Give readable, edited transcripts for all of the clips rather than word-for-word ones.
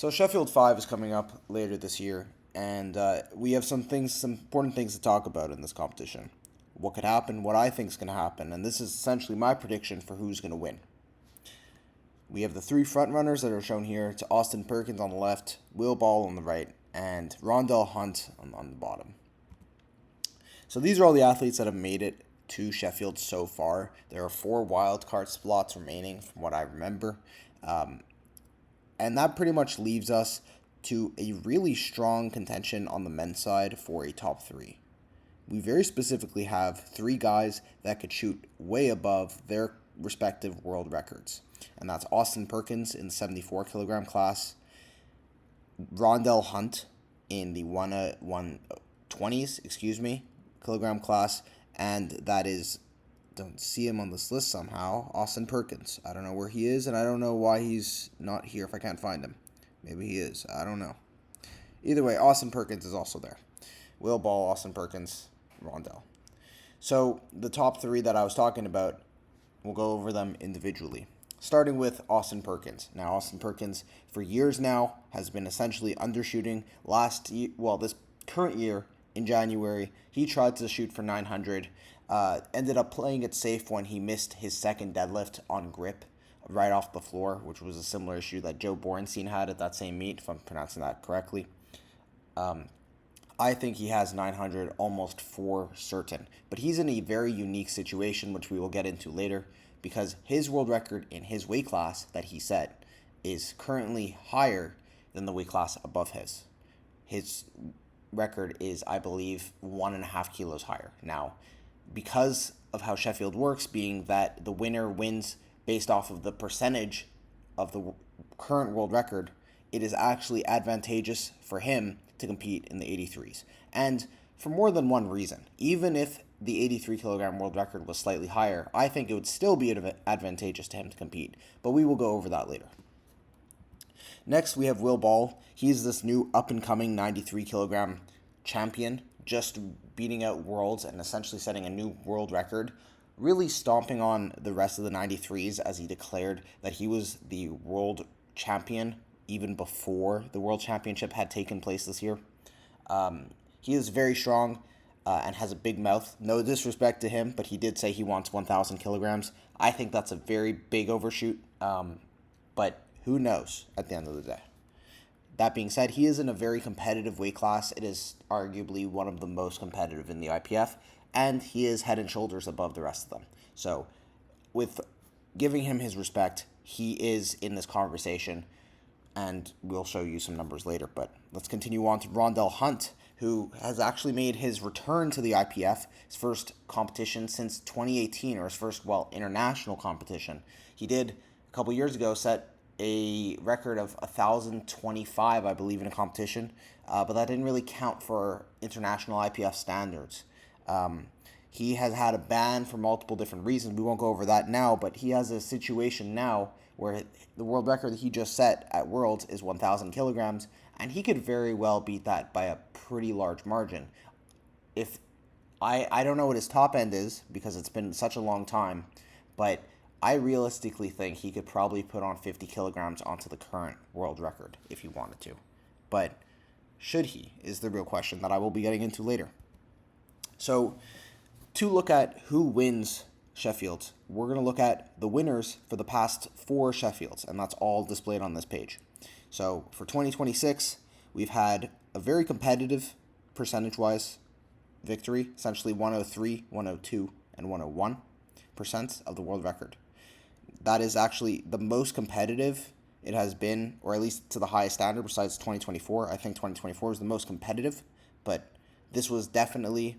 So Sheffield V is coming up later this year, and we have some important things to talk about in this competition. What could happen, what I think is going to happen, and this is essentially my prediction for who's going to win. We have the three front runners that are shown here: to Auston Perkins on the left, Will Ball on the right, and Rondell Hunt on the bottom. So these are all the athletes that have made it to Sheffield so far. There are 4 wildcard slots remaining, from what I remember. And that pretty much leaves us to a really strong contention on the men's side for a top 3. We very specifically have 3 guys that could shoot way above their respective world records. And that's Auston Perkins in the 74 kilogram class, Rondell Hunt in the 120s, kilogram class, and that is, don't see him on this list somehow, Auston Perkins. I don't know where he is, and I don't know why he's not here if I can't find him. Maybe he is. I don't know. Either way, Auston Perkins is also there. Will Ball, Auston Perkins, Rondell. So the top 3 that I was talking about, we'll go over them individually. Starting with Auston Perkins. Now, Auston Perkins, for years now, has been essentially undershooting. This current year, in January, he tried to shoot for 900, ended up playing it safe when he missed his second deadlift on grip right off the floor, which was a similar issue that Joe Borenstein had at that same meet, if I'm pronouncing that correctly. I think he has 900 almost for certain, but he's in a very unique situation, which we will get into later, because his world record in his weight class that he set is currently higher than the weight class above his. His record is, I believe, 1.5 kilos higher. Now, because of how Sheffield works, being that the winner wins based off of the percentage of the current world record, it is actually advantageous for him to compete in the 83s. And for more than one reason. Even if the 83 kilogram world record was slightly higher, I think it would still be advantageous to him to compete. But we will go over that later. Next, we have Will Ball. He's this new up-and-coming 93 kilogram champion, just beating out worlds and essentially setting a new world record, really stomping on the rest of the 93s as he declared that he was the world champion even before the world championship had taken place this year. He is very strong and has a big mouth. No disrespect to him, but he did say he wants 1,000 kilograms. I think that's a very big overshoot, but who knows at the end of the day. That being said, he is in a very competitive weight class. It is arguably one of the most competitive in the IPF, and he is head and shoulders above the rest of them. So, with giving him his respect, he is in this conversation, and we'll show you some numbers later. But let's continue on to Rondell Hunt, who has actually made his return to the IPF, his first competition since 2018, or his first, international competition. He did, a couple years ago, set a record of 1,025, I believe, in a competition, but that didn't really count for international IPF standards. He has had a ban for multiple different reasons. We won't go over that now, but he has a situation now where the world record that he just set at Worlds is 1,000 kilograms, and he could very well beat that by a pretty large margin. If I don't know what his top end is because it's been such a long time, but I realistically think he could probably put on 50 kilograms onto the current world record if he wanted to. But should he is the real question that I will be getting into later. So to look at who wins Sheffields, we're going to look at the winners for the past 4 Sheffields, and that's all displayed on this page. So for 2026, we've had a very competitive percentage-wise victory, essentially 103, 102, and 101% of the world record. That is actually the most competitive it has been, or at least to the highest standard besides 2024. I think 2024 was the most competitive, but this was definitely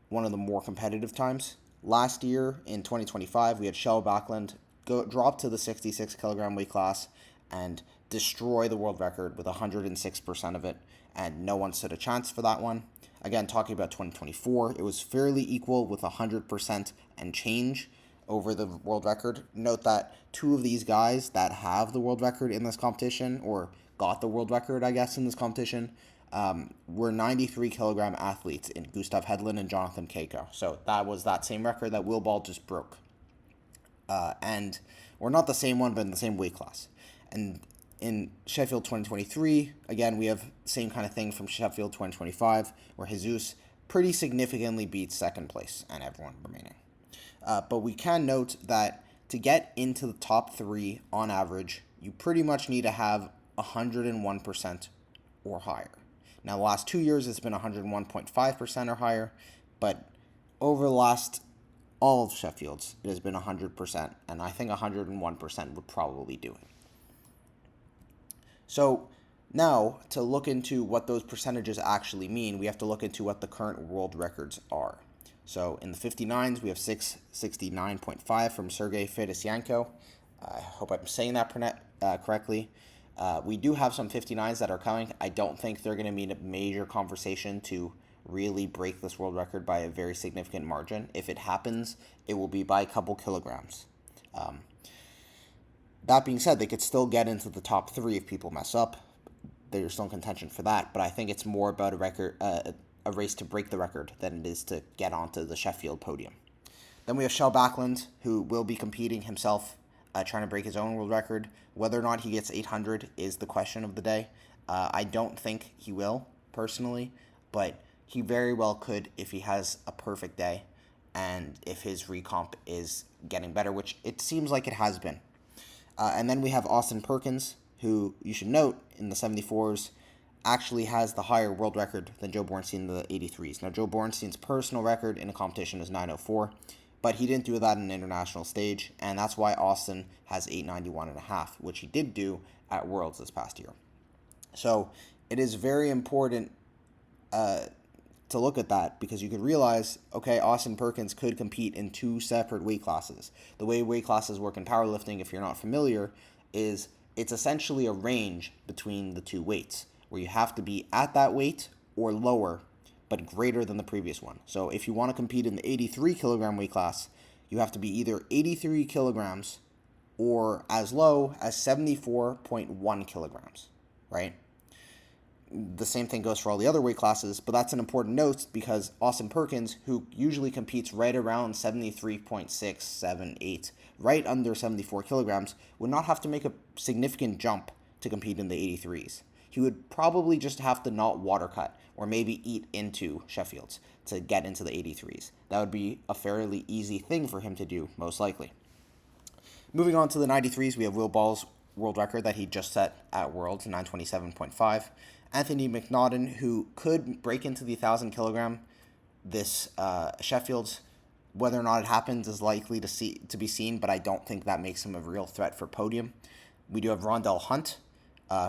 one of the more competitive times. Last year in 2025, we had Shell Backlund drop to the 66 kilogram weight class and destroy the world record with 106% of it, and no one stood a chance for that one. Again, talking about 2024, it was fairly equal with 100% and change over the world record. Note that 2 of these guys that have the world record in this competition, or got the world record, I guess, in this competition, were 93 kilogram athletes in Gustav Hedlund and Jonathan Keiko. So that was that same record that Will Ball just broke. Or not the same one, but in the same weight class. And In Sheffield 2023, again, we have the same kind of thing from Sheffield 2025, where Jesus pretty significantly beats second place and everyone remaining. But we can note that to get into the top 3 on average, you pretty much need to have 101% or higher. Now, the last 2 years, it's been 101.5% or higher, but over the last all of Sheffield's, it has been 100%, and I think 101% would probably do it. So now, to look into what those percentages actually mean, we have to look into what the current world records are. So in the 59s, we have 669.5 from Sergei Fedosyanko. I hope I'm saying that correctly. We do have some 59s that are coming. I don't think they're going to mean a major conversation to really break this world record by a very significant margin. If it happens, it will be by a couple kilograms. That being said, they could still get into the top 3 if people mess up. They're still in contention for that, but I think it's more about a race to break the record than it is to get onto the Sheffield podium. Then we have Shell Backlund, who will be competing himself, trying to break his own world record. Whether or not he gets 800 is the question of the day. I don't think he will, personally, but he very well could if he has a perfect day and if his recomp is getting better, which it seems like it has been. And then we have Auston Perkins, who you should note in the 74s actually has the higher world record than Joe Bornstein in the 83s. Now, Joe Bornstein's personal record in a competition is 904, but he didn't do that in an international stage, and that's why Auston has 891.5, which he did do at Worlds this past year. So it is very important to look at that, because you could realize, okay, Auston Perkins could compete in 2 separate weight classes. The way weight classes work in powerlifting, if you're not familiar, is it's essentially a range between the 2 weights, where you have to be at that weight or lower, but greater than the previous one. So if you want to compete in the 83 kilogram weight class, you have to be either 83 kilograms or as low as 74.1 kilograms, right? The same thing goes for all the other weight classes, but that's an important note because Auston Perkins, who usually competes right around 73.6, 7, 8, right under 74 kilograms, would not have to make a significant jump to compete in the 83s. He would probably just have to not water cut or maybe eat into Sheffield's to get into the 83s. That would be a fairly easy thing for him to do, most likely. Moving on to the 93s, we have Will Ball's world record that he just set at Worlds, 927.5. Anthony McNaughton, who could break into the 1,000 kilogram this Sheffield's. Whether or not it happens is likely to be seen, but I don't think that makes him a real threat for podium. We do have Rondell Hunt,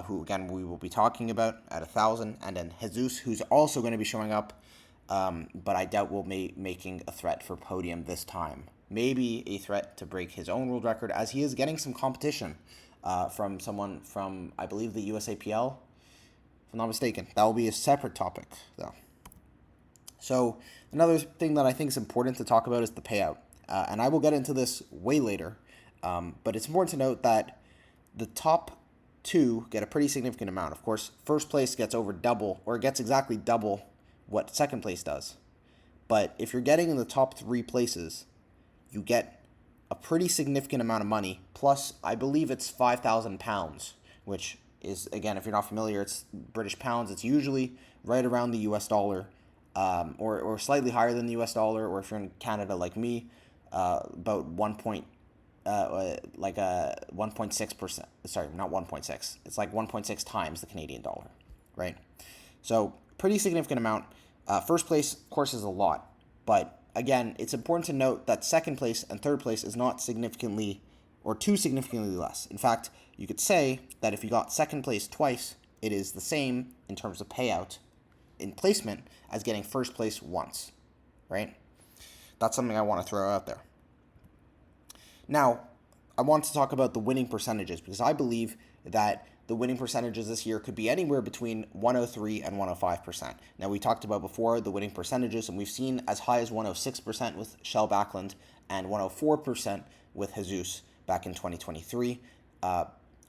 who, again, we will be talking about at 1,000, and then Jesus, who's also going to be showing up, but I doubt will be making a threat for podium this time. Maybe a threat to break his own world record, as he is getting some competition from someone from, I believe, the USAPL, if I'm not mistaken. That will be a separate topic, though. So another thing that I think is important to talk about is the payout. And I will get into this way later, but it's important to note that the top 2 get a pretty significant amount. Of course, first place gets over double, or gets exactly double what second place does. But if you're getting in the top 3 places, you get a pretty significant amount of money. Plus, I believe it's £5,000, which is, again, if you're not familiar, it's British pounds. It's usually right around the US dollar, or slightly higher than the US dollar, or if you're in Canada like me, about 1.6%. Sorry, not 1.6. It's like 1.6 times the Canadian dollar, right? So pretty significant amount. First place, of course, is a lot, but again, it's important to note that second place and third place is not significantly or too significantly less. In fact, you could say that if you got second place twice, it is the same in terms of payout in placement as getting first place once, right? That's something I want to throw out there. Now, I want to talk about the winning percentages, because I believe that the winning percentages this year could be anywhere between 103 and 105%. Now, we talked about before the winning percentages, and we've seen as high as 106% with Shell Backlund and 104% with Jesus back in 2023.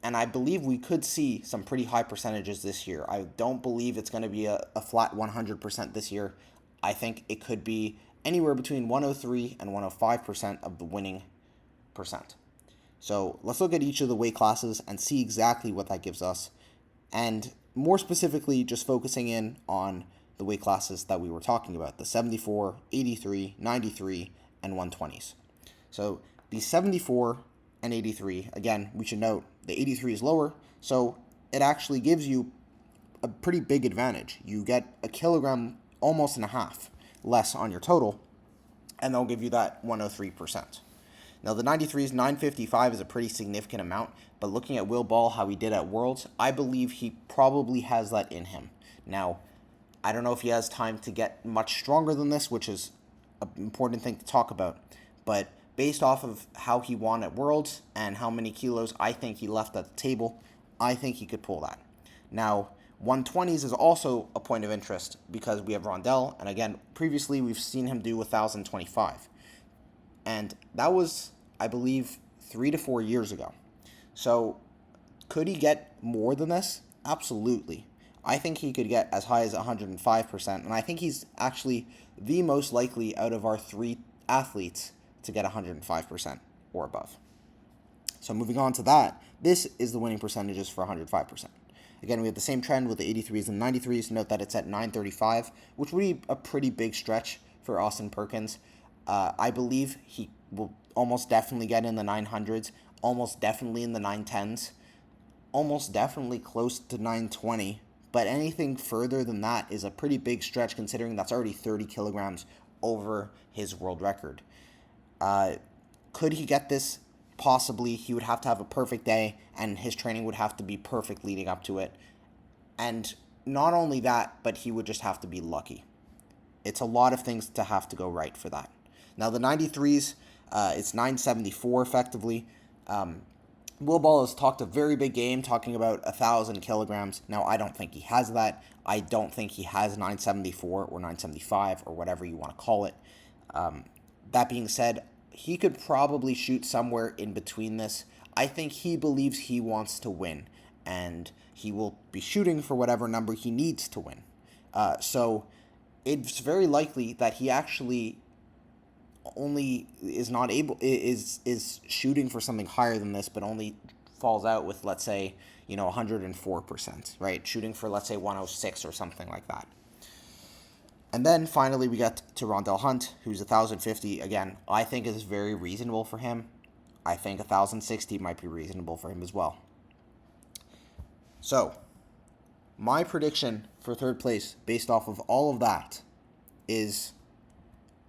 And I believe we could see some pretty high percentages this year. I don't believe it's going to be a flat 100% this year. I think it could be anywhere between 103 and 105% of the winning percent. So let's look at each of the weight classes and see exactly what that gives us. And more specifically, just focusing in on the weight classes that we were talking about, the 74, 83, 93, and 120s. So the 74 and 83, again, we should note the 83 is lower, so it actually gives you a pretty big advantage. You get a kilogram almost and a half less on your total, and they'll give you that 103%. Now, the 93's 955 is a pretty significant amount, but looking at Will Ball, how he did at Worlds, I believe he probably has that in him. Now, I don't know if he has time to get much stronger than this, which is an important thing to talk about, but based off of how he won at Worlds and how many kilos I think he left at the table, I think he could pull that. Now, 120s is also a point of interest because we have Rondell, and again, previously we've seen him do 1,025. And that was, I believe, 3 to 4 years ago. So could he get more than this? Absolutely. I think he could get as high as 105%, and I think he's actually the most likely out of our 3 athletes to get 105% or above. So moving on to that, this is the winning percentages for 105%. Again, we have the same trend with the 83s and 93s. Note that it's at 935, which would be a pretty big stretch for Auston Perkins. I believe he will almost definitely get in the 900s, almost definitely in the 910s, almost definitely close to 920, but anything further than that is a pretty big stretch considering that's already 30 kilograms over his world record. Could he get this? Possibly. He would have to have a perfect day, and his training would have to be perfect leading up to it. And not only that, but he would just have to be lucky. It's a lot of things to have to go right for that. Now, the 93s, it's 974 effectively. Will Ball has talked a very big game, talking about 1,000 kilograms. Now, I don't think he has that. I don't think he has 974 or 975 or whatever you want to call it. That being said, he could probably shoot somewhere in between this. I think he believes he wants to win, and he will be shooting for whatever number he needs to win. So it's very likely that he actually only is not able is shooting for something higher than this, but only falls out with, let's say, 104%, right? Shooting for, let's say, 106 or something like that. And then finally we get to Rondell Hunt, who's 1,050. Again, I think is very reasonable for him. I think 1,060 might be reasonable for him as well. So, my prediction for third place, based off of all of that, is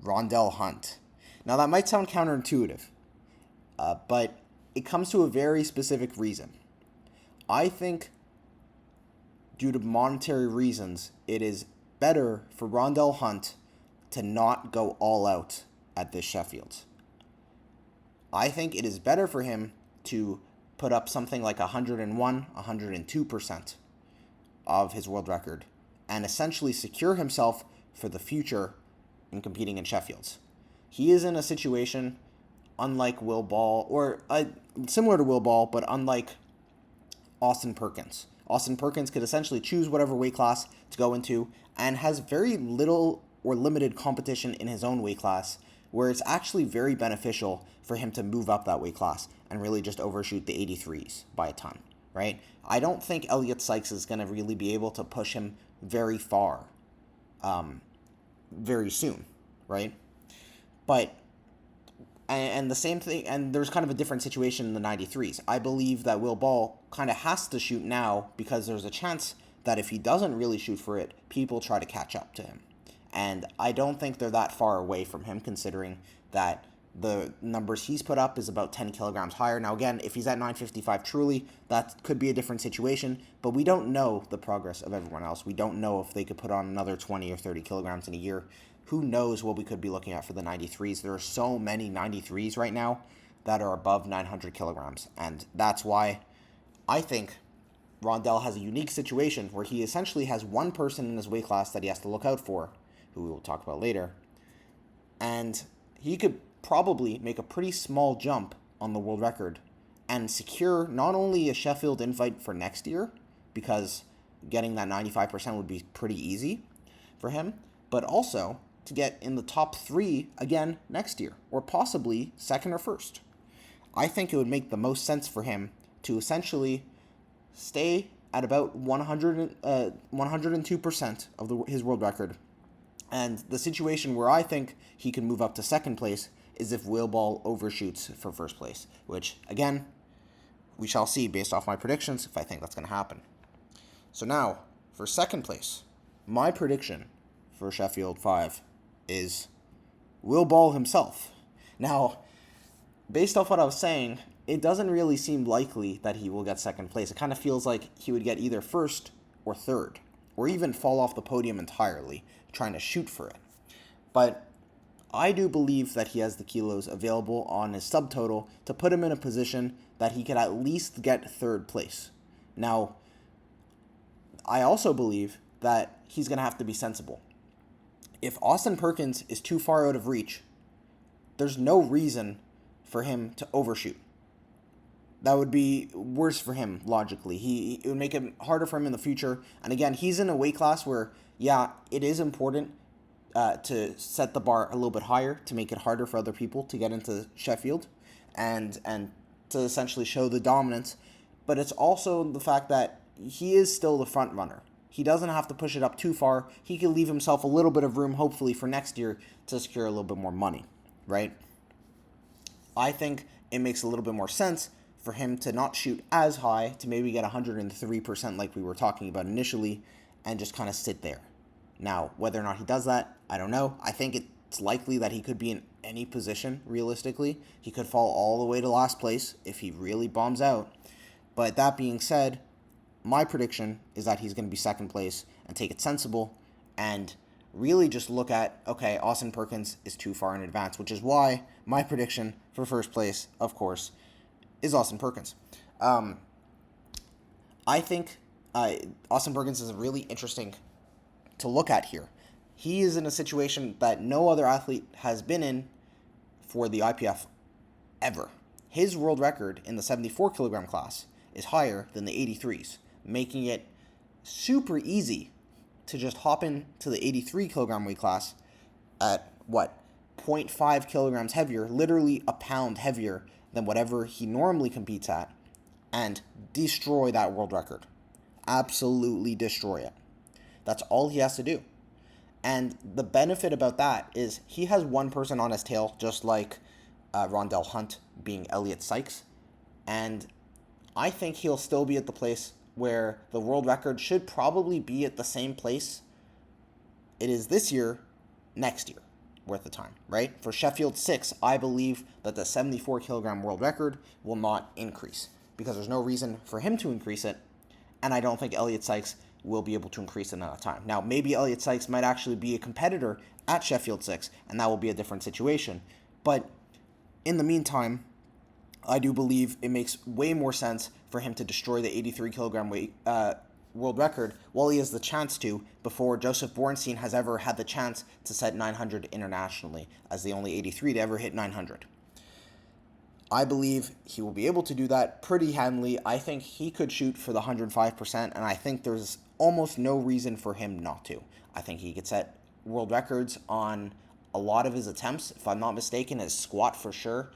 Rondell Hunt. Now, that might sound counterintuitive, but it comes to a very specific reason. I think, due to monetary reasons, it is better for Rondell Hunt to not go all out at this Sheffield. I think it is better for him to put up something like 101, 102% of his world record and essentially secure himself for the future in competing in Sheffield's. He is in a situation unlike Will Ball, or similar to Will Ball, but unlike Auston Perkins. Auston Perkins could essentially choose whatever weight class to go into and has very little or limited competition in his own weight class, where it's actually very beneficial for him to move up that weight class and really just overshoot the 83s by a ton, right? I don't think Elliot Sykes is going to really be able to push him very far very soon, right? But and the same thing, and there's kind of a different situation in the 93s. I believe that Will Ball kind of has to shoot now because there's a chance that if he doesn't really shoot for it, people try to catch up to him. And I don't think they're that far away from him, considering that the numbers he's put up is about 10 kilograms higher. Now, again, if he's at 955 truly, that could be a different situation, but we don't know the progress of everyone else. We don't know if they could put on another 20 or 30 kilograms in a year. Who knows what we could be looking at for the 93s? There are so many 93s right now that are above 900 kilograms, and that's why I think Rondell has a unique situation where he essentially has one person in his weight class that he has to look out for, who we will talk about later, and he could probably make a pretty small jump on the world record and secure not only a Sheffield invite for next year, because getting that 95% would be pretty easy for him, but also to get in the top 3 again next year, or possibly second or first. I think it would make the most sense for him to essentially stay at about 102% of his world record. And the situation where I think he can move up to second place is if Will Ball overshoots for first place, which, again, we shall see based off my predictions if I think that's going to happen. So now, for second place, my prediction for Sheffield V is Will Ball himself. Now, based off what I was saying, it doesn't really seem likely that he will get second place. It kind of feels like he would get either first or third, or even fall off the podium entirely, trying to shoot for it. But I do believe that he has the kilos available on his subtotal to put him in a position that he could at least get third place. Now, I also believe that he's going to have to be sensible. If Auston Perkins is too far out of reach, there's no reason for him to overshoot. That would be worse for him, logically. It would make it harder for him in the future. And again, he's in a weight class where, yeah, it is important to set the bar a little bit higher to make it harder for other people to get into Sheffield and to essentially show the dominance. But it's also the fact that he is still the front runner. He doesn't have to push it up too far. He can leave himself a little bit of room, hopefully, for next year to secure a little bit more money, right? I think it makes a little bit more sense for him to not shoot as high, to maybe get 103% like we were talking about initially, and just kind of sit there. Now, whether or not he does that, I don't know. I think it's likely that he could be in any position, realistically. He could fall all the way to last place if he really bombs out. But that being said, my prediction is that he's going to be second place and take it sensible and really just look at, okay, Auston Perkins is too far in advance, which is why my prediction for first place, of course, is Auston Perkins. I think Auston Perkins is really interesting to look at here. He is in a situation that no other athlete has been in for the IPF ever. His world record in the 74 kilogram class is higher than the 83s, making it super easy to just hop into the 83 kilogram weight class at 0.5 kilograms heavier, literally a pound heavier than whatever he normally competes at, and destroy that world record. Absolutely destroy it. That's all he has to do. And the benefit about that is he has one person on his tail, just like Rondell Hunt being Elliott Sykes. And I think he'll still be at the place where the world record should probably be at the same place it is this year, next year, worth the time, right? For Sheffield 6, I believe that the 74 kilogram world record will not increase because there's no reason for him to increase it, and I don't think Elliott Sykes will be able to increase it in that time. Now, maybe Elliott Sykes might actually be a competitor at Sheffield 6, and that will be a different situation. But in the meantime, I do believe it makes way more sense for him to destroy the 83 kilogram weight world record while he has the chance to before Joseph Bornstein has ever had the chance to set 900 internationally as the only 83 to ever hit 900. I believe he will be able to do that pretty handily. I think he could shoot for the 105%, and I think there's almost no reason for him not to. I think he could set world records on a lot of his attempts. If I'm not mistaken, his squat for sure,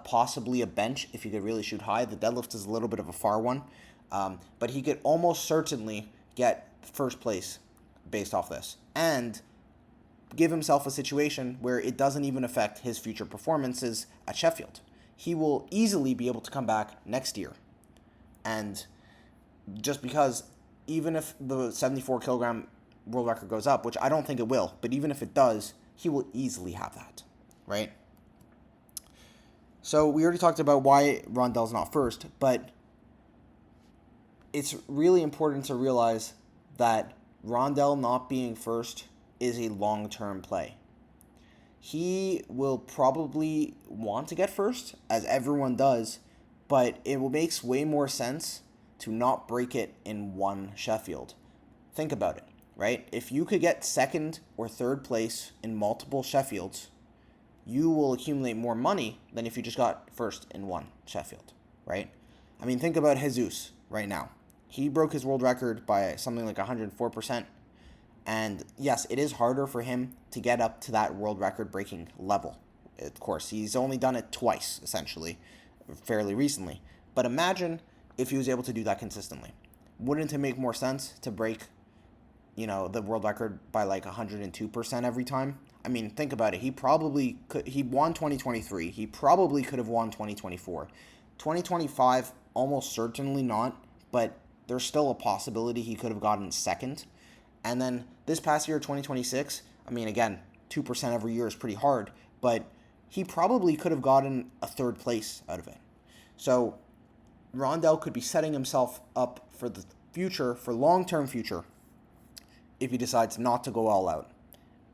possibly a bench if he could really shoot high. The deadlift is a little bit of a far one, but he could almost certainly get first place based off this and give himself a situation where it doesn't even affect his future performances at Sheffield. He will easily be able to come back next year. And just because even if the 74 kilogram world record goes up, which I don't think it will, but even if it does, he will easily have that, right? So we already talked about why Rondell's not first, but it's really important to realize that Rondell not being first is a long-term play. He will probably want to get first, as everyone does, but it makes way more sense to not break it in one Sheffield. Think about it, right? If you could get second or third place in multiple Sheffields, you will accumulate more money than if you just got first in one Sheffield, right? I mean, think about Jesus right now. He broke his world record by something like 104%. And yes, it is harder for him to get up to that world record breaking level. Of course, he's only done it twice, essentially. fairly recently. But imagine if he was able to do that consistently. Wouldn't it make more sense to break, the world record by like 102% every time? I mean, think about it. He probably could. He won 2023. He probably could have won 2024. 2025, almost certainly not, but there's still a possibility he could have gotten second. And then this past year, 2026, I mean, again, 2% every year is pretty hard, but he probably could have gotten a third place out of it. So Rondell could be setting himself up for the future, for long-term future, if he decides not to go all out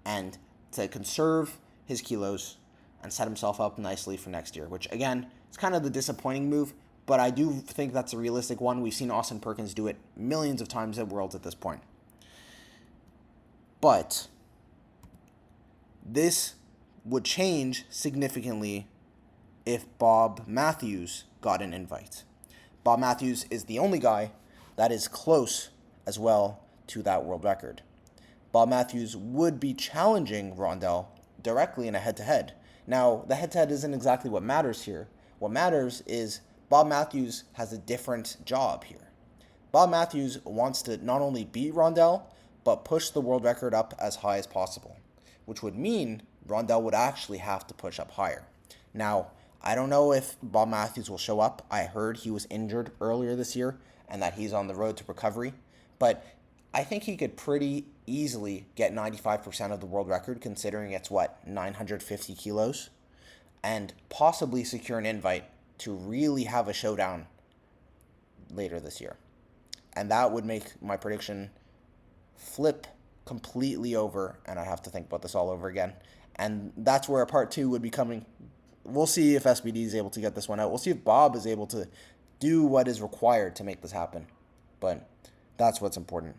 and to conserve his kilos and set himself up nicely for next year, which, again, is kind of the disappointing move, but I do think that's a realistic one. We've seen Auston Perkins do it millions of times at Worlds at this point. But this would change significantly if Bob Matthews got an invite. Bob Matthews is the only guy that is close as well to that world record. Bob Matthews would be challenging Rondell directly in a head-to-head. Now, the head-to-head isn't exactly what matters here. What matters is Bob Matthews has a different job here. Bob Matthews wants to not only beat Rondell, but push the world record up as high as possible, which would mean Rondell would actually have to push up higher. Now, I don't know if Bob Matthews will show up. I heard he was injured earlier this year and that he's on the road to recovery, but I think he could pretty easily get 95% of the world record, considering it's, 950 kilos, and possibly secure an invite to really have a showdown later this year. And that would make my prediction flip completely over, and I'd have to think about this all over again. And that's where part 2 would be coming. We'll see if SBD is able to get this one out. We'll see if Bob is able to do what is required to make this happen. But that's what's important.